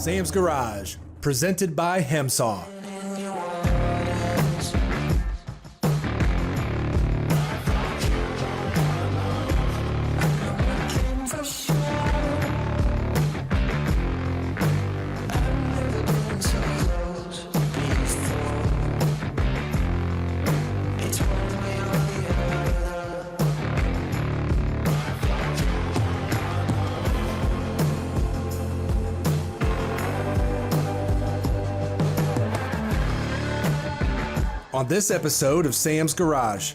Sam's Garage, presented by Hemsaw. On this episode of Sam's Garage,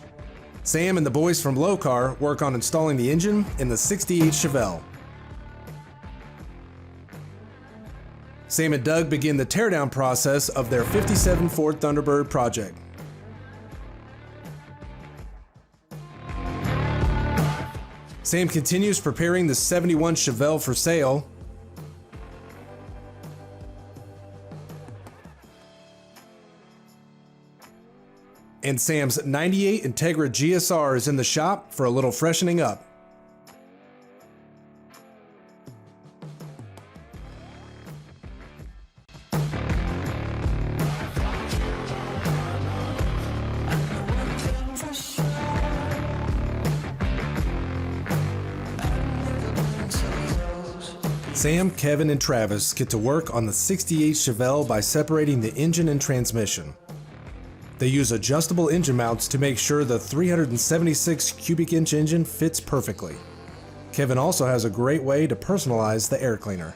Sam and the boys from Low Car work on installing the engine in the 68 Chevelle. Sam and Doug begin the teardown process of their 57 Ford Thunderbird project. Sam continues preparing the 71 Chevelle for sale. And Sam's 98 Integra GSR is in the shop for a little freshening up. Sam, Kevin, and Travis get to work on the 68 Chevelle by separating the engine and transmission. They use adjustable engine mounts to make sure the 376 cubic inch engine fits perfectly. Kevin also has a great way to personalize the air cleaner.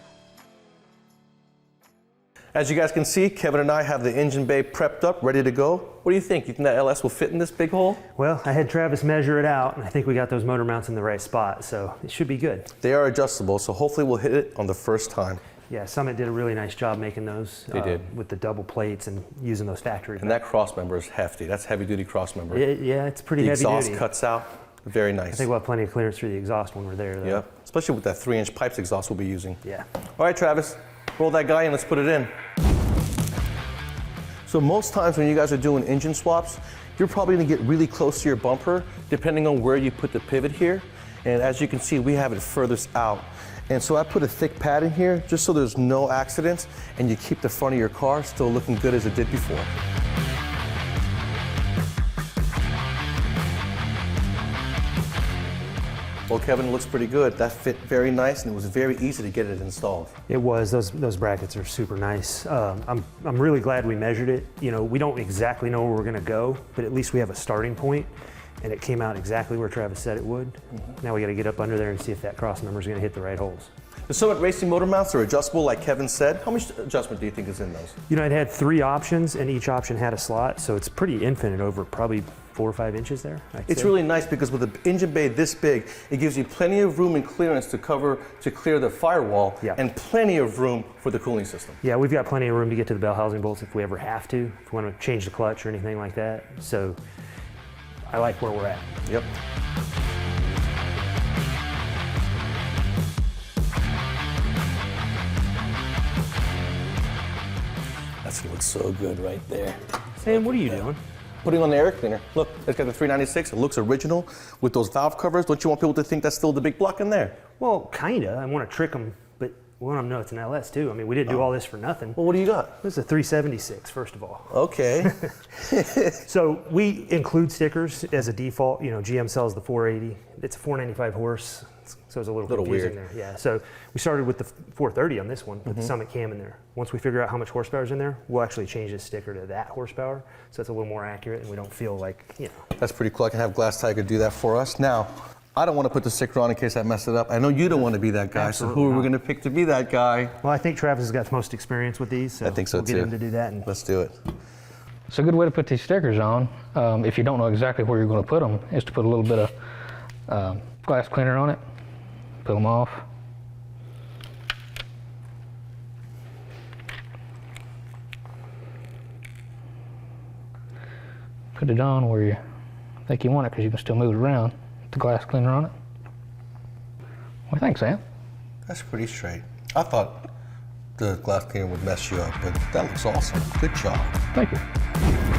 As you guys can see, Kevin and I have the engine bay prepped up, ready to go. What do you think? You think that LS will fit in this big hole? Well, I had Travis measure it out, and I think we got those motor mounts in the right spot, so it should be good. They are adjustable, so hopefully we'll hit it on the first time. Yeah, Summit did a really nice job making those. They did. With the double plates and using those factory. And that cross member is hefty. That's heavy duty cross member. Yeah, it's pretty heavy duty. The exhaust cuts out. Very nice. I think we'll have plenty of clearance through the exhaust when we're there, though. Yep, especially with that 3-inch pipes exhaust we'll be using. Yeah. All right, Travis, roll that guy in, let's put it in. So most times when you guys are doing engine swaps, you're probably gonna get really close to your bumper, depending on where you put the pivot here. And as you can see, we have it furthest out. And so I put a thick pad in here just so there's no accidents and you keep the front of your car still looking good as it did before. Well, Kevin, it looks pretty good. That fit very nice and it was very easy to get it installed. It was. Those brackets are super nice. I'm really glad we measured it. You know, we don't exactly know where we're gonna go, but at least we have a starting point. And it came out exactly where Travis said it would. Now we got to get up under there and see if that cross number is going to hit the right holes. The Summit Racing motor mounts are adjustable, like Kevin said. How much adjustment do you think is in those? You know, it had 3 options, and each option had a slot, so it's pretty infinite over probably 4 or 5 inches there. It's really nice because with the engine bay this big, it gives you plenty of room and clearance to clear the firewall, and plenty of room for the cooling system. Yeah, we've got plenty of room to get to the bell housing bolts if we ever have to, if we want to change the clutch or anything like that. So I like where we're at. Yep. That's gonna look so good right there. Sam, what are you doing? Putting on the air cleaner. Look, it's got the 396. It looks original with those valve covers. Don't you want people to think that's still the big block in there? Well, kinda. I want to trick them, but we want them to know it's an LS too. I mean, we didn't do all this for nothing. Well, what do you got? This is a 376, first of all. Okay. So we include stickers as a default. You know, GM sells the 480. It's a 495 horse, so it's a little confusing weird there. Yeah. So we started with the 430 on this one, with the Summit cam in there. Once we figure out how much horsepower is in there, we'll actually change this sticker to that horsepower, so it's a little more accurate, and we don't feel like, you know. That's pretty cool. I can have Glass Tiger do that for us. Now, I don't want to put the sticker on in case I mess it up. I know you don't want to be that guy, Absolutely so who are we not. going to pick to be that guy? Well, I think Travis has got the most experience with these, so I think so we'll too. get him to do that. And let's do it. So a good way to put these stickers on, if you don't know exactly where you're going to put them, is to put a little bit of glass cleaner on it, peel them off. Put it on where you think you want it, because you can still move it around with the glass cleaner on it. What do you think, Sam? That's pretty straight. I thought the glass cleaner would mess you up, but that looks awesome. Good job. Thank you.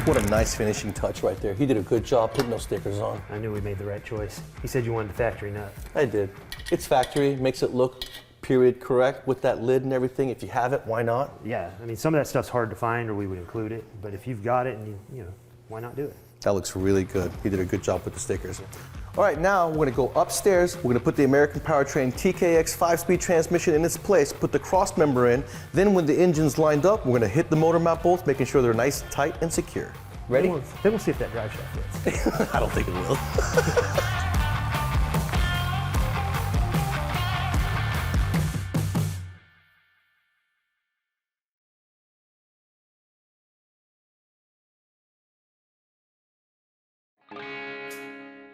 What a nice finishing touch right there. He did a good job putting those stickers on. I knew we made the right choice. He said you wanted the factory nut. I did. It's factory, makes it look period correct with that lid and everything? If you have it, why not? Yeah, I mean, some of that stuff's hard to find, or we would include it. But if you've got it, and you know, why not do it? That looks really good. You did a good job with the stickers. All right, now we're gonna go upstairs. We're gonna put the American Powertrain TKX 5-speed transmission in its place, put the cross member in. Then when the engine's lined up, we're gonna hit the motor mount bolts, making sure they're nice, tight, and secure. Ready? Then we'll see if that drive shaft fits. I don't think it will.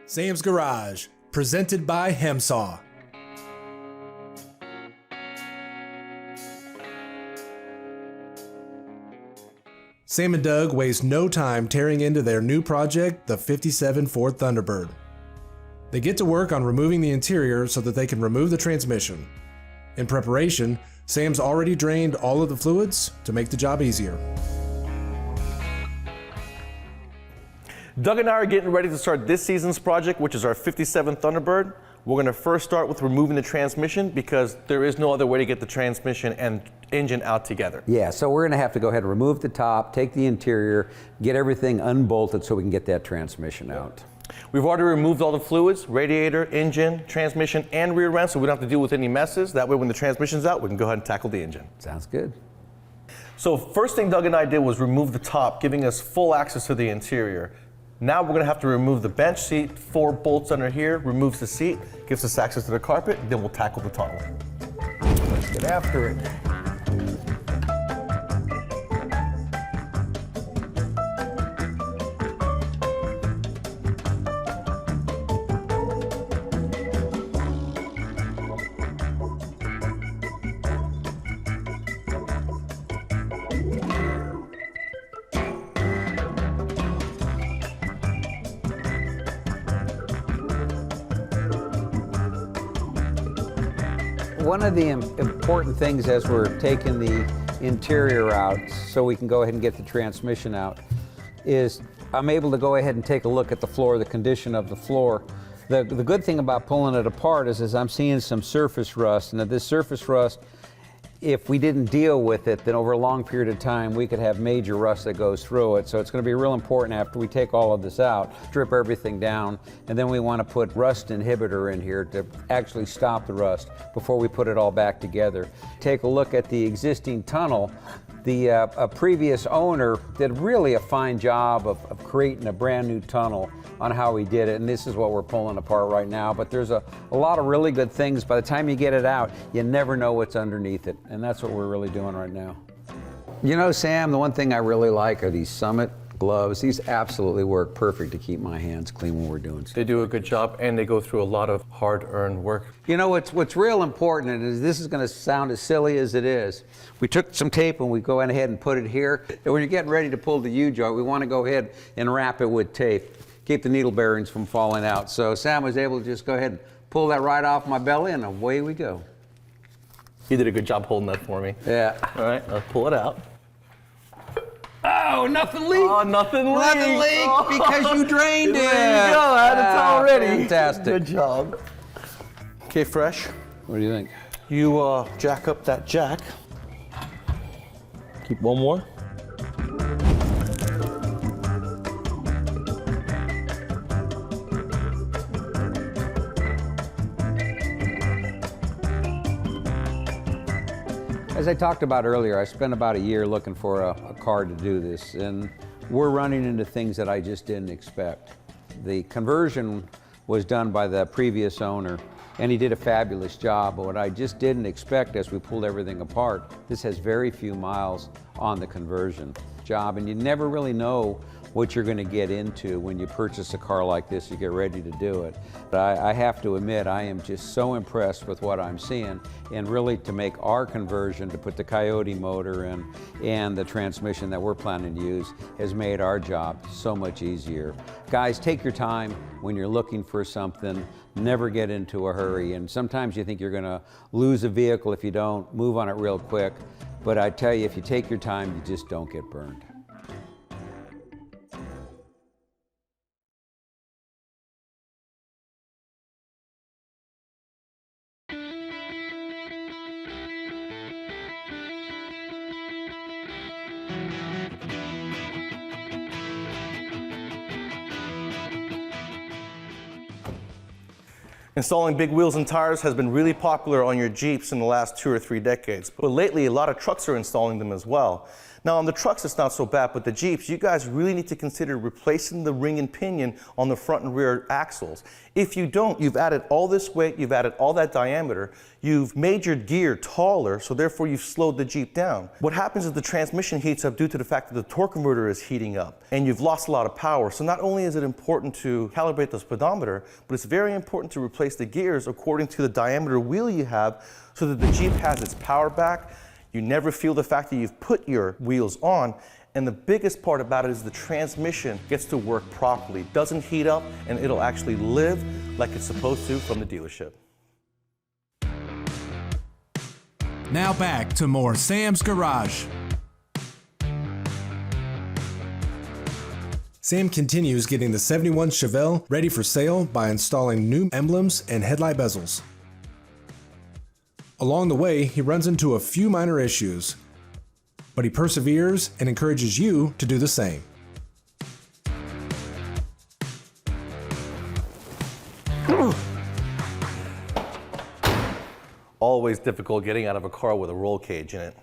Sam's Garage, presented by Hemsaw. Sam and Doug waste no time tearing into their new project, the 57 Ford Thunderbird. They get to work on removing the interior so that they can remove the transmission. In preparation, Sam's already drained all of the fluids to make the job easier. Doug and I are getting ready to start this season's project, which is our 57 Thunderbird. We're going to first start with removing the transmission because there is no other way to get the transmission and engine out together. Yeah, so we're going to have to go ahead and remove the top, take the interior, get everything unbolted so we can get that transmission out. We've already removed all the fluids, radiator, engine, transmission, and rear end, so we don't have to deal with any messes. That way when the transmission's out, we can go ahead and tackle the engine. Sounds good. So first thing Doug and I did was remove the top, giving us full access to the interior. Now we're going to have to remove the bench seat, 4 bolts under here, removes the seat, gives us access to the carpet, then we'll tackle the tunnel. Let's get after it. One of the important things as we're taking the interior out so we can go ahead and get the transmission out is I'm able to go ahead and take a look at the floor, the condition of the floor. The good thing about pulling it apart is I'm seeing some surface rust, and this surface rust, if we didn't deal with it, then over a long period of time we could have major rust that goes through it. So it's going to be real important after we take all of this out, strip everything down, and then we want to put rust inhibitor in here to actually stop the rust before we put it all back together. Take a look at the existing tunnel. The previous owner did really a fine job of creating a brand new tunnel on how he did it, and this is what we're pulling apart right now. But there's a lot of really good things. By the time you get it out, you never know what's underneath it, and that's what we're really doing right now. You know, Sam, the one thing I really like are these Summit gloves. These absolutely work perfect to keep my hands clean when we're doing stuff. They do a good job, and they go through a lot of hard-earned work. You know, what's real important, and this is going to sound as silly as it is. We took some tape and we go ahead and put it here. And when you're getting ready to pull the U-joint, we want to go ahead and wrap it with tape. Keep the needle bearings from falling out. So Sam was able to just go ahead and pull that right off my belly, and away we go. You did a good job holding that for me. Yeah. All right, let's pull it out. Oh, nothing leaked. Oh, nothing leaked. Nothing leaked because you drained it. There you go, it's already. Fantastic. Good job. Okay, Fresh. What do you think? You jack up that jack. Keep one more. As I talked about earlier, I spent about a year looking for a car to do this, and we're running into things that I just didn't expect. The conversion was done by the previous owner, and he did a fabulous job, but what I just didn't expect as we pulled everything apart, this has very few miles on the conversion job, and you never really know what you're going to get into when you purchase a car like this, you get ready to do it. But I have to admit, I am just so impressed with what I'm seeing, and really to make our conversion, to put the Coyote motor in and the transmission that we're planning to use, has made our job so much easier. Guys, take your time when you're looking for something. Never get into a hurry, and sometimes you think you're going to lose a vehicle if you don't move on it real quick, but I tell you, if you take your time, you just don't get burned. Installing big wheels and tires has been really popular on your Jeeps in the last 2 or 3 decades, but lately a lot of trucks are installing them as well. Now on the trucks it's not so bad, but the Jeeps, you guys really need to consider replacing the ring and pinion on the front and rear axles. If you don't, you've added all this weight, you've added all that diameter, you've made your gear taller, so therefore you've slowed the Jeep down. What happens is the transmission heats up due to the fact that the torque converter is heating up, and you've lost a lot of power. So not only is it important to calibrate the speedometer, but it's very important to replace the gears according to the diameter wheel you have so that the Jeep has its power back. You never feel the fact that you've put your wheels on, and the biggest part about it is the transmission gets to work properly, doesn't heat up, and it'll actually live like it's supposed to from the dealership. Now back to more Sam's Garage. Sam continues getting the 71 Chevelle ready for sale by installing new emblems and headlight bezels. Along the way, he runs into a few minor issues, but he perseveres and encourages you to do the same. Always difficult getting out of a car with a roll cage in it.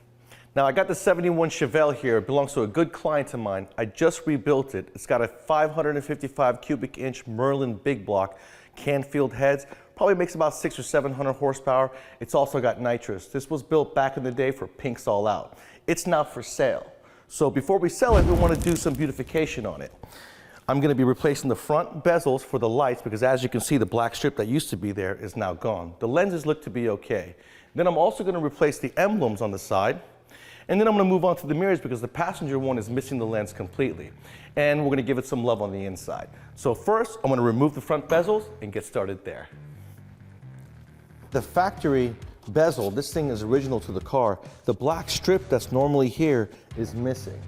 Now I got the 71 Chevelle here. It belongs to a good client of mine. I just rebuilt it. It's got a 555 cubic inch Merlin big block, Canfield heads. Probably makes about 600 or 700 horsepower. It's also got nitrous. This was built back in the day for pinks all out. It's now for sale. So before we sell it, we want to do some beautification on it. I'm going to be replacing the front bezels for the lights because as you can see, the black strip that used to be there is now gone. The lenses look to be okay. Then I'm also going to replace the emblems on the side. And then I'm going to move on to the mirrors because the passenger one is missing the lens completely. And we're going to give it some love on the inside. So first, I'm going to remove the front bezels and get started there. The factory bezel, this thing is original to the car. The black strip that's normally here is missing.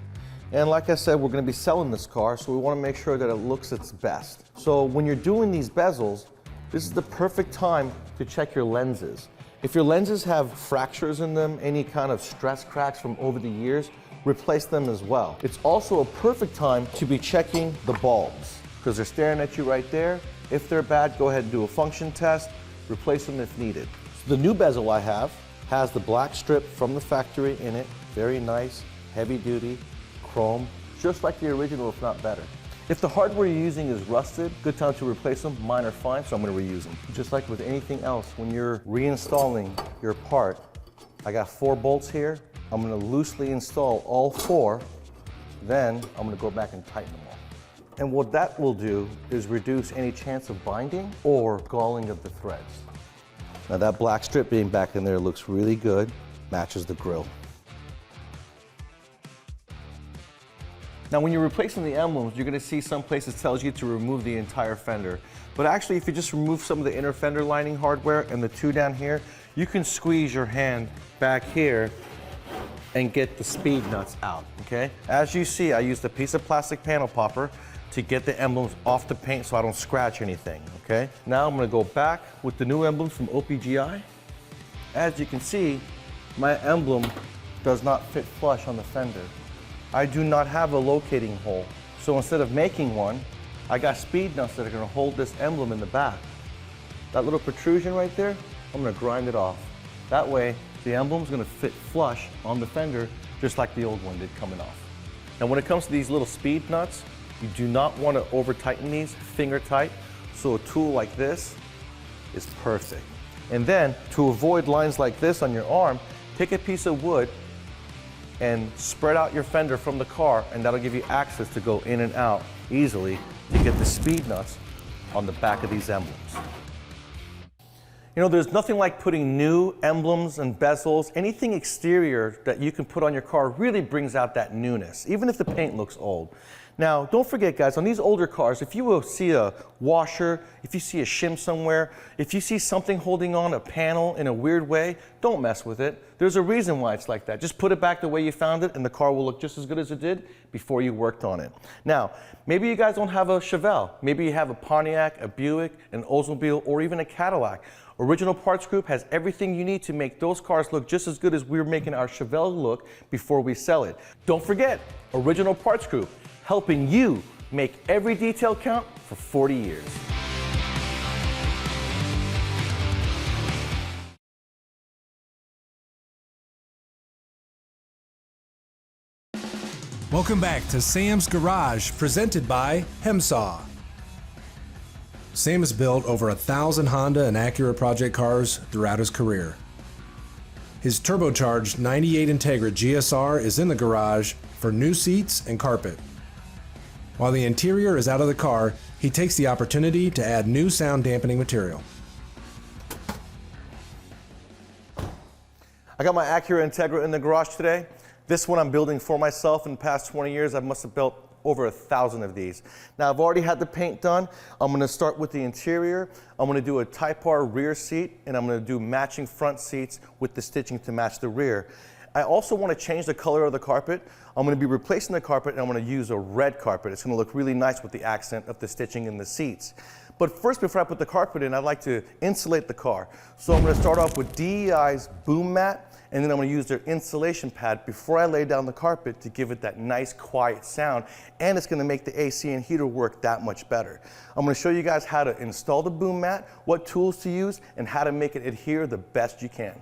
And like I said, we're going to be selling this car, so we want to make sure that it looks its best. So when you're doing these bezels, this is the perfect time to check your lenses. If your lenses have fractures in them, any kind of stress cracks from over the years, replace them as well. It's also a perfect time to be checking the bulbs because they're staring at you right there. If they're bad, go ahead and do a function test, replace them if needed. So the new bezel I have has the black strip from the factory in it, very nice, heavy duty, chrome, just like the original if not better. If the hardware you're using is rusted, good time to replace them. Mine are fine, so I'm going to reuse them. Just like with anything else, when you're reinstalling your part, I got 4 bolts here. I'm going to loosely install all 4. Then I'm going to go back and tighten them all. And what that will do is reduce any chance of binding or galling of the threads. Now that black strip being back in there looks really good, matches the grille. Now when you're replacing the emblems, you're going to see some places tells you to remove the entire fender. But actually if you just remove some of the inner fender lining hardware and the 2 down here, you can squeeze your hand back here and get the speed nuts out, okay? As you see, I used a piece of plastic panel popper to get the emblems off the paint so I don't scratch anything, okay? Now I'm going to go back with the new emblems from OPGI. As you can see, my emblem does not fit flush on the fender. I do not have a locating hole. So instead of making one, I got speed nuts that are going to hold this emblem in the back. That little protrusion right there, I'm going to grind it off. That way, the emblem's going to fit flush on the fender just like the old one did coming off. Now when it comes to these little speed nuts, you do not want to over tighten these, finger tight. So a tool like this is perfect. And then to avoid lines like this on your arm, pick a piece of wood and spread out your fender from the car, and that'll give you access to go in and out easily to get the speed nuts on the back of these emblems. You know, there's nothing like putting new emblems and bezels, anything exterior that you can put on your car really brings out that newness, even if the paint looks old. Now, don't forget guys, on these older cars, if you will see a washer, if you see a shim somewhere, if you see something holding on a panel in a weird way, don't mess with it. There's a reason why it's like that. Just put it back the way you found it and the car will look just as good as it did before you worked on it. Now, maybe you guys don't have a Chevelle. Maybe you have a Pontiac, a Buick, an Oldsmobile, or even a Cadillac. Original Parts Group has everything you need to make those cars look just as good as we're making our Chevelle look before we sell it. Don't forget, Original Parts Group, helping you make every detail count for 40 years. Welcome back to Sam's Garage, presented by Hemsaw. Sam has built over 1,000 Honda and Acura project cars throughout his career. His turbocharged 98 Integra GSR is in the garage for new seats and carpet. While the interior is out of the car, he takes the opportunity to add new sound dampening material. I got my Acura Integra in the garage today. This one I'm building for myself. In the past 20 years, I must have built over 1,000 of these. Now I've already had the paint done. I'm gonna start with the interior. I'm gonna do a Type R rear seat, and I'm gonna do matching front seats with the stitching to match the rear. I also wanna change the color of the carpet. I'm gonna be replacing the carpet, and I'm gonna use a red carpet. It's gonna look really nice with the accent of the stitching in the seats. But first, before I put the carpet in, I'd like to insulate the car. So I'm gonna start off with DEI's boom mat, and then I'm gonna use their insulation pad before I lay down the carpet to give it that nice quiet sound, and it's gonna make the AC and heater work that much better. I'm gonna show you guys how to install the boom mat, what tools to use, and how to make it adhere the best you can.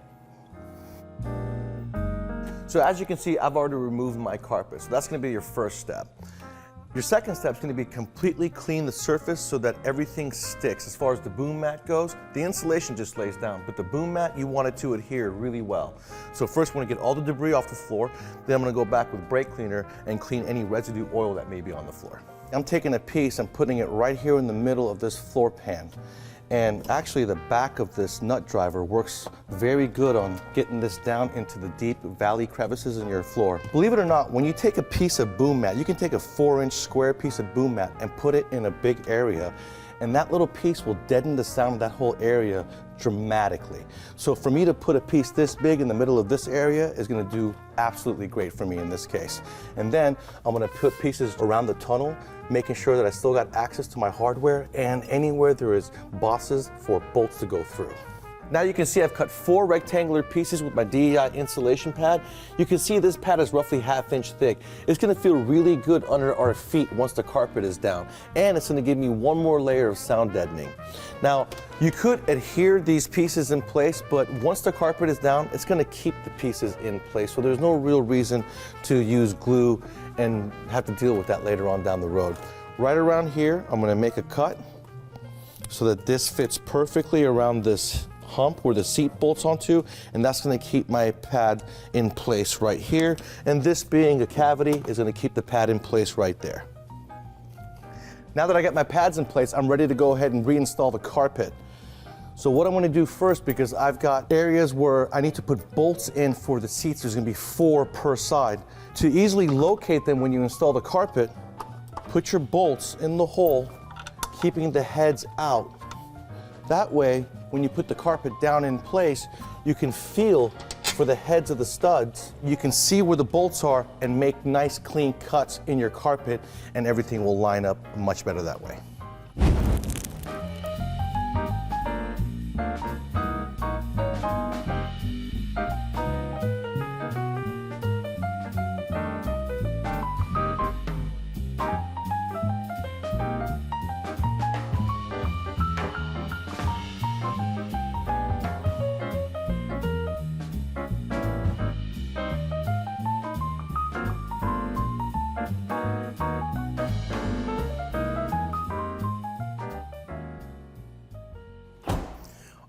So as you can see, I've already removed my carpet, so that's gonna be your first step. Your second step is going to be completely clean the surface so that everything sticks. As far as the boom mat goes, the insulation just lays down, but the boom mat, you want it to adhere really well. So first I want to get all the debris off the floor, then I'm going to go back with brake cleaner and clean any residue oil that may be on the floor. I'm taking a piece and putting it right here in the middle of this floor pan. And actually the back of this nut driver works very good on getting this down into the deep valley crevices in your floor. Believe it or not, when you take a piece of boom mat, you can take a 4-inch square piece of boom mat and put it in a big area, and that little piece will deaden the sound of that whole area dramatically. So for me to put a piece this big in the middle of this area is gonna do absolutely great for me in this case. And then I'm gonna put pieces around the tunnel, making sure that I still got access to my hardware and anywhere there is bosses for bolts to go through. Now you can see I've cut 4 rectangular pieces with my DEI insulation pad. You can see this pad is roughly 1/2 inch thick. It's gonna feel really good under our feet once the carpet is down, and it's gonna give me one more layer of sound deadening. Now, you could adhere these pieces in place, but once the carpet is down, it's gonna keep the pieces in place, so there's no real reason to use glue and have to deal with that later on down the road. Right around here, I'm gonna make a cut so that this fits perfectly around this hump where the seat bolts onto, and that's going to keep my pad in place right here, and this being a cavity is going to keep the pad in place right there. Now that I got my pads in place, I'm ready to go ahead and reinstall the carpet. So what I'm going to do first, because I've got areas where I need to put bolts in for the seats, there's going to be 4 per side. To easily locate them when you install the carpet, put your bolts in the hole, keeping the heads out. That way, when you put the carpet down in place, you can feel for the heads of the studs. You can see where the bolts are and make nice clean cuts in your carpet, and everything will line up much better that way.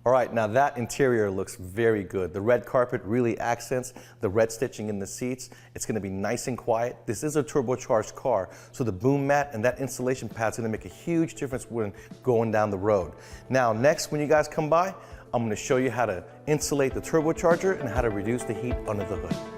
All right, now that interior looks very good. The red carpet really accents the red stitching in the seats. It's gonna be nice and quiet. This is a turbocharged car, so the boom mat and that insulation pad is gonna make a huge difference when going down the road. Now, next, when you guys come by, I'm gonna show you how to insulate the turbocharger and how to reduce the heat under the hood.